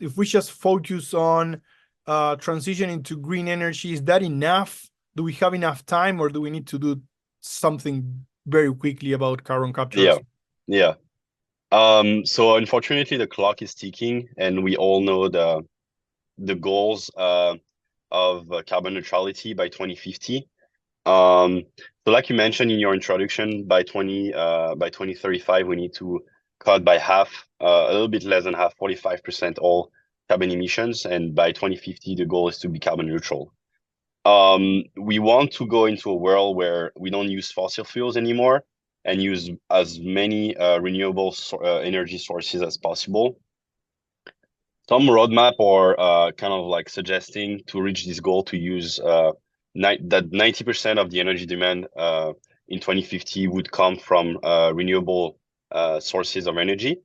if we just focus on transitioning to green energy, is that enough? Do we have enough time, or do we need to do something very quickly about carbon capture? Yeah, yeah. So unfortunately, the clock is ticking, and we all know the goals of carbon neutrality by 2050. So like you mentioned in your introduction, by 2035, we need to cut by half, a little bit less than half, 45% all carbon emissions, and by 2050, the goal is to be carbon neutral. We want to go into a world where we don't use fossil fuels anymore and use as many renewable energy sources as possible. Some roadmap or kind of like suggesting to reach this goal to use that 90% of the energy demand in 2050 would come from renewable sources of energy.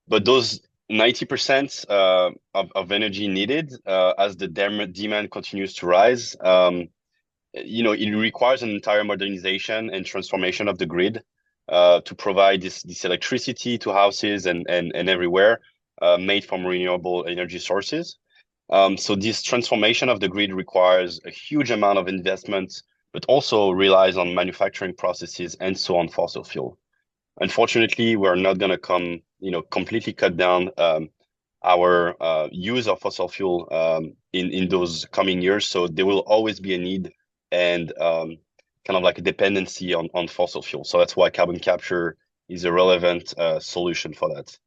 But those 90% of energy needed as the demand continues to rise, it requires an entire modernization and transformation of the grid to provide this electricity to houses and everywhere made from renewable energy sources. So this transformation of the grid requires a huge amount of investment, but also relies on manufacturing processes and so on fossil fuel. Unfortunately, we're not going to completely cut down our use of fossil fuel in those coming years. So there will always be a need and kind of like a dependency on fossil fuel. So that's why carbon capture is a relevant solution for that.